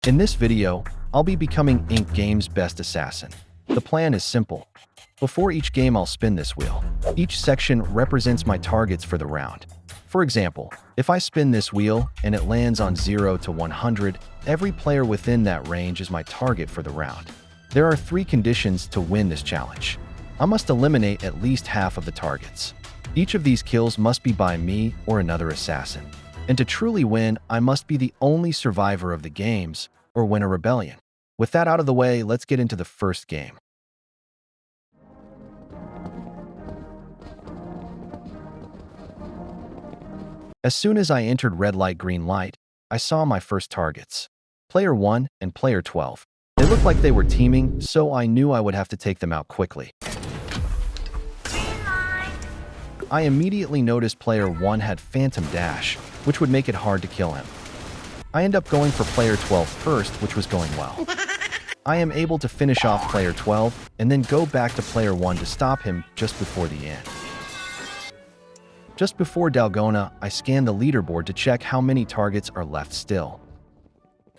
In this video, I'll be becoming Inc. Game's best assassin. The plan is simple. Before each game, I'll spin this wheel. Each section represents my targets for the round. For example, if I spin this wheel and it lands on 0 to 100, every player within that range is my target for the round. There are 3 conditions to win this challenge. I must eliminate at least half of the targets. Each of these kills must be by me or another assassin. And to truly win, I must be the only survivor of the games or win a rebellion. With that out of the way, let's get into the first game. As soon as I entered red light, green light, I saw my first targets. Player 1 and Player 12. They looked like they were teaming, so I knew I would have to take them out quickly. I immediately noticed Player 1 had Phantom Dash, which would make it hard to kill him. I end up going for Player 12 first, which was going well. I am able to finish off Player 12 and then go back to Player 1 to stop him just before the end. Just before Dalgona, I scan the leaderboard to check how many targets are left still.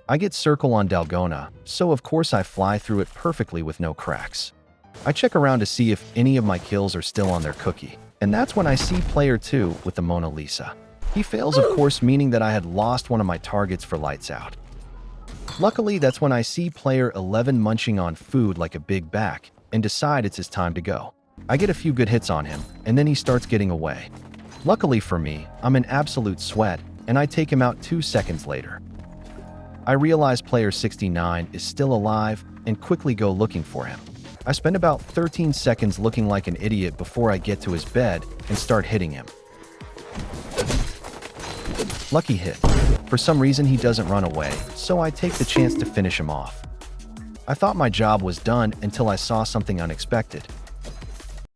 I get circle on Dalgona, so of course I fly through it perfectly with no cracks. I check around to see if any of my kills are still on their cookie, and that's when I see Player 2 with the Mona Lisa. He fails, of course, meaning that I had lost one of my targets for lights out. Luckily, that's when I see Player 11 munching on food like a big back and decide it's his time to go. I get a few good hits on him, and then he starts getting away. Luckily for me, I'm in absolute sweat, and I take him out 2 seconds later. I realize Player 69 is still alive and quickly go looking for him. I spend about 13 seconds looking like an idiot before I get to his bed and start hitting him. Lucky hit. For some reason, he doesn't run away, so I take the chance to finish him off. I thought my job was done until I saw something unexpected.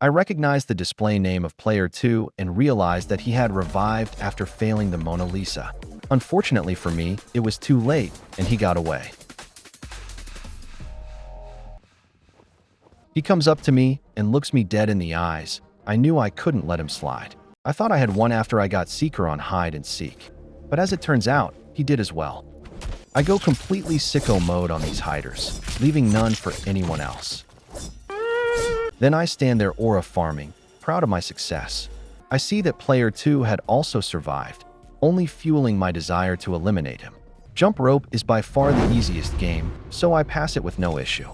I recognized the display name of Player 2 and realized that he had revived after failing the Mona Lisa. Unfortunately for me, it was too late and he got away. He comes up to me and looks me dead in the eyes. I knew I couldn't let him slide. I thought I had won after I got Seeker on hide and seek. But as it turns out, he did as well. I go completely sicko mode on these hiders, leaving none for anyone else. Then I stand there aura farming, proud of my success. I see that Player 2 had also survived, only fueling my desire to eliminate him. Jump rope is by far the easiest game, so I pass it with no issue.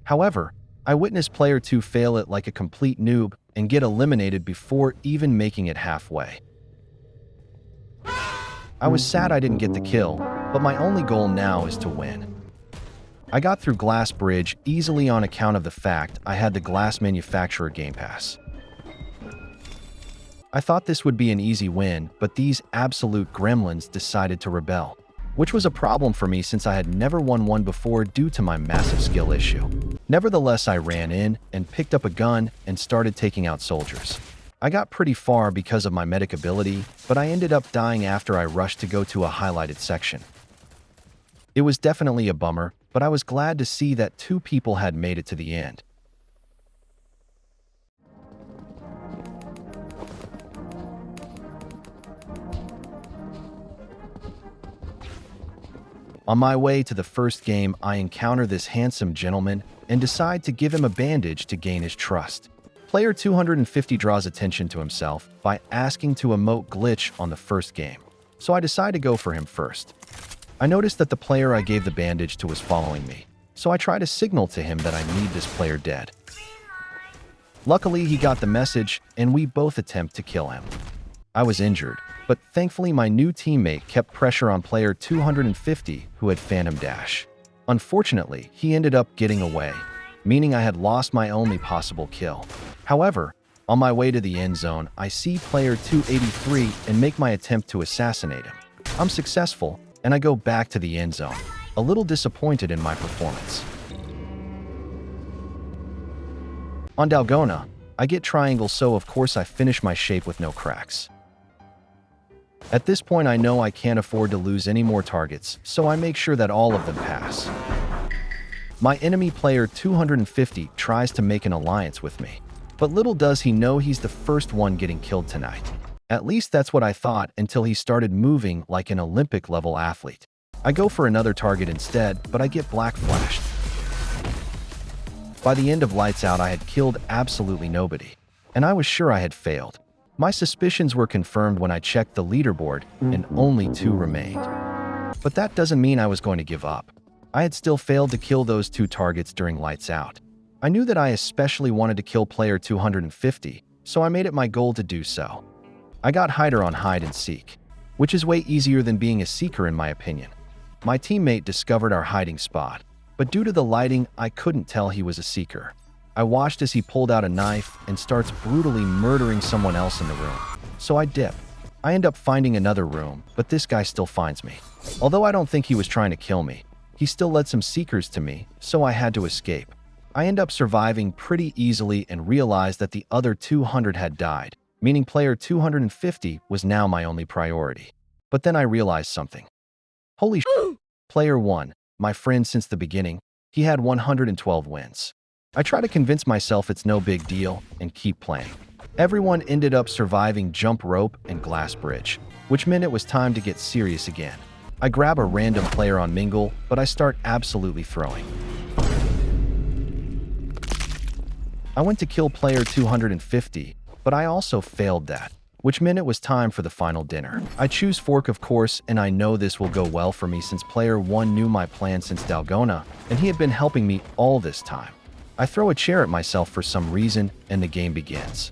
However, I witness Player 2 fail it like a complete noob and get eliminated before even making it halfway. I was sad I didn't get the kill, but my only goal now is to win. I got through Glass Bridge easily on account of the fact I had the Glass Manufacturer Game Pass. I thought this would be an easy win, but these absolute gremlins decided to rebel, which was a problem for me since I had never won one before due to my massive skill issue. Nevertheless, I ran in and picked up a gun and started taking out soldiers. I got pretty far because of my medic ability, but I ended up dying after I rushed to go to a highlighted section. It was definitely a bummer, but I was glad to see that 2 people had made it to the end. On my way to the first game, I encounter this handsome gentleman and decide to give him a bandage to gain his trust. Player 250 draws attention to himself by asking to emote glitch on the first game, so I decide to go for him first. I noticed that the player I gave the bandage to was following me, so I try to signal to him that I need this player dead. Luckily, he got the message, and we both attempt to kill him. I was injured, but thankfully my new teammate kept pressure on Player 250 who had Phantom Dash. Unfortunately, he ended up getting away, meaning I had lost my only possible kill. However, on my way to the end zone, I see Player 283 and make my attempt to assassinate him. I'm successful, and I go back to the end zone, a little disappointed in my performance. On Dalgona, I get triangle, so of course I finish my shape with no cracks. At this point, I know I can't afford to lose any more targets, so I make sure that all of them pass. My enemy Player 250 tries to make an alliance with me, but little does he know he's the first one getting killed tonight. At least that's what I thought until he started moving like an Olympic-level athlete. I go for another target instead, but I get black flashed. By the end of Lights Out, I had killed absolutely nobody, and I was sure I had failed. My suspicions were confirmed when I checked the leaderboard, and only 2 remained. But that doesn't mean I was going to give up. I had still failed to kill those 2 targets during Lights Out. I knew that I especially wanted to kill player 250, so I made it my goal to do so. I got Hider on hide and seek, which is way easier than being a seeker in my opinion. My teammate discovered our hiding spot, but due to the lighting, I couldn't tell he was a seeker. I watched as he pulled out a knife and starts brutally murdering someone else in the room, so I dip. I end up finding another room, but this guy still finds me. Although I don't think he was trying to kill me, he still led some seekers to me, so I had to escape. I end up surviving pretty easily and realized that the other 200 had died, meaning player 250 was now my only priority. But then I realized something. Holy shit, player 1, my friend since the beginning, he had 112 wins. I try to convince myself it's no big deal and keep playing. Everyone ended up surviving jump rope and glass bridge, which meant it was time to get serious again. I grab a random player on Mingle, but I start absolutely throwing. I went to kill player 250, but I also failed that, which meant it was time for the final dinner. I choose fork of course, and I know this will go well for me since player 1 knew my plan since Dalgona, and he had been helping me all this time. I throw a chair at myself for some reason, and the game begins.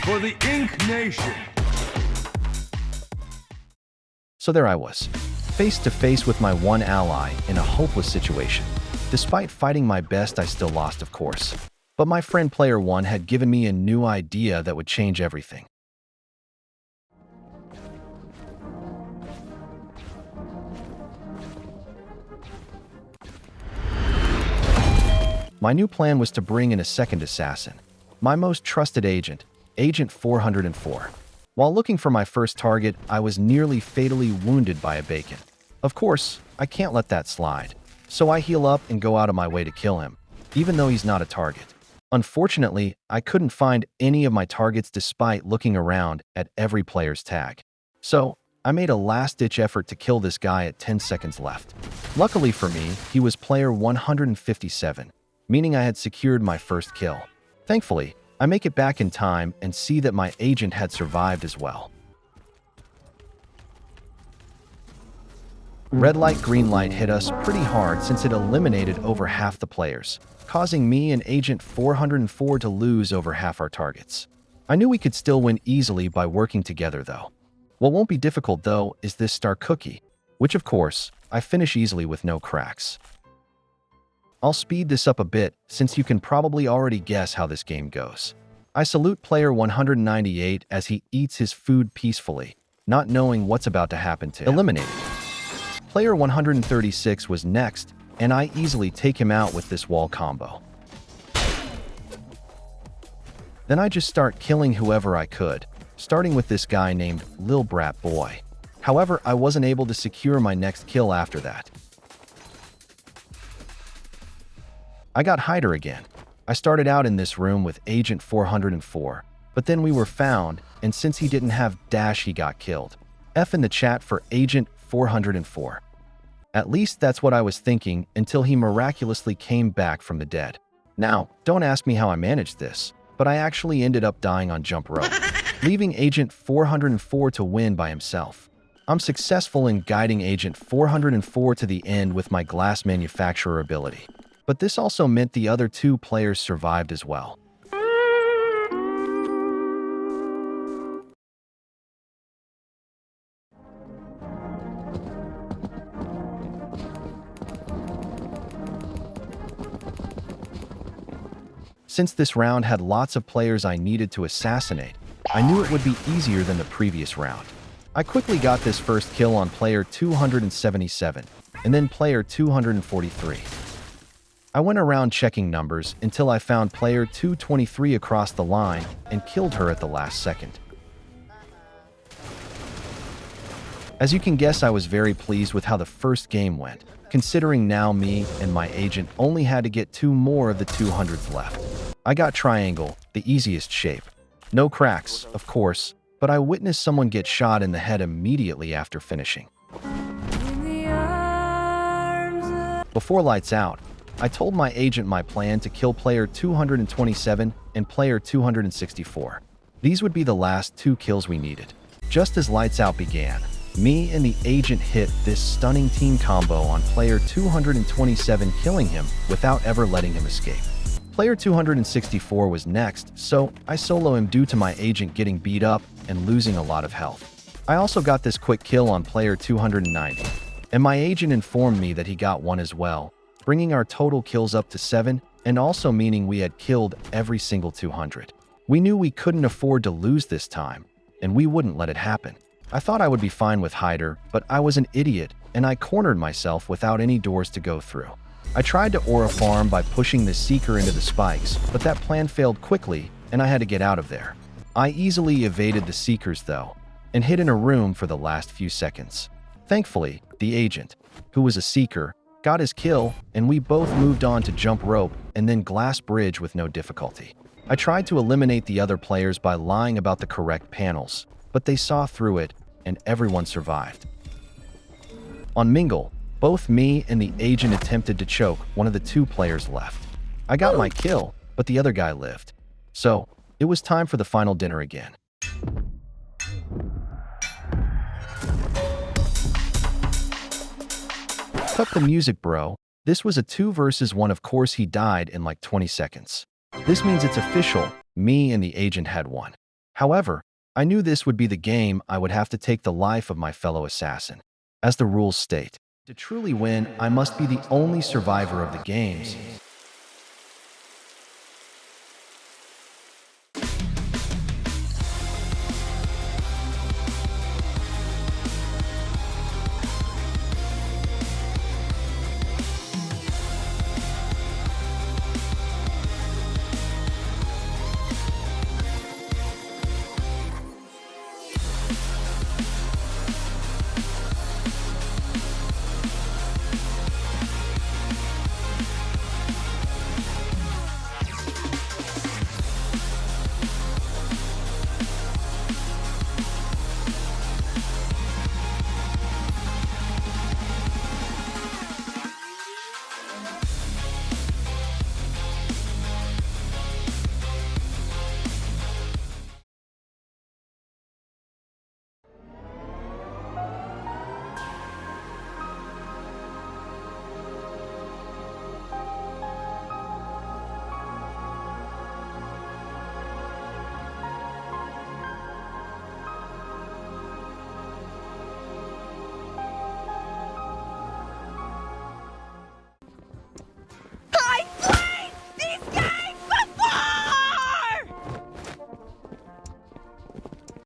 For the Ink Nation. So there I was, face to face with my one ally in a hopeless situation. Despite fighting my best, I still lost, of course. But my friend player 1 had given me a new idea that would change everything. My new plan was to bring in a second assassin, my most trusted agent, Agent 404. While looking for my first target, I was nearly fatally wounded by a bacon. Of course, I can't let that slide, so I heal up and go out of my way to kill him, even though he's not a target. Unfortunately, I couldn't find any of my targets despite looking around at every player's tag. So, I made a last-ditch effort to kill this guy at 10 seconds left. Luckily for me, he was player 157, meaning I had secured my first kill. Thankfully, I make it back in time and see that my agent had survived as well. Red light, green light hit us pretty hard since it eliminated over half the players, causing me and Agent 404 to lose over half our targets. I knew we could still win easily by working together though. What won't be difficult though is this star cookie, which of course, I finish easily with no cracks. I'll speed this up a bit since you can probably already guess how this game goes. I salute player 198 as he eats his food peacefully, not knowing what's about to happen to him. Eliminated. Player 136 was next, and I easily take him out with this wall combo. Then I just start killing whoever I could, starting with this guy named Lil Brat Boy. However, I wasn't able to secure my next kill after that. I got Hider again. I started out in this room with Agent 404, but then we were found, and since he didn't have dash, he got killed. F in the chat for Agent 404. At least that's what I was thinking until he miraculously came back from the dead. Now, don't ask me how I managed this, but I actually ended up dying on jump rope, leaving Agent 404 to win by himself. I'm successful in guiding Agent 404 to the end with my glass manufacturer ability. But this also meant the other 2 players survived as well. Since this round had lots of players I needed to assassinate, I knew it would be easier than the previous round. I quickly got this first kill on player 277, and then player 243. I went around checking numbers until I found player 223 across the line and killed her at the last second. As you can guess, I was very pleased with how the first game went, considering now me and my agent only had to get 2 more of the 200s left. I got triangle, the easiest shape. No cracks, of course, but I witnessed someone get shot in the head immediately after finishing. Before lights out, I told my agent my plan to kill player 227 and player 264. These would be the last 2 kills we needed. Just as lights out began, me and the agent hit this stunning team combo on player 227, killing him without ever letting him escape. Player 264 was next, so I solo him due to my agent getting beat up and losing a lot of health. I also got this quick kill on player 290, and my agent informed me that he got 1 as well, bringing our total kills up to 7, and also meaning we had killed every single 200. We knew we couldn't afford to lose this time, and we wouldn't let it happen. I thought I would be fine with Hyder, but I was an idiot, and I cornered myself without any doors to go through. I tried to aura farm by pushing the Seeker into the spikes, but that plan failed quickly, and I had to get out of there. I easily evaded the Seekers though, and hid in a room for the last few seconds. Thankfully, the agent, who was a Seeker, got his kill, and we both moved on to jump rope and then glass bridge with no difficulty. I tried to eliminate the other players by lying about the correct panels, but they saw through it, and everyone survived. On Mingle, both me and the agent attempted to choke one of the 2 players left. I got my kill, but the other guy lived. So, it was time for the final dinner again. Cut the music, bro. This was a 2 versus 1. Of course, he died in like 20 seconds. This means it's official. Me and the agent had won. However, I knew this would be the game I would have to take the life of my fellow assassin. As the rules state, to truly win, I must be the only survivor of the games,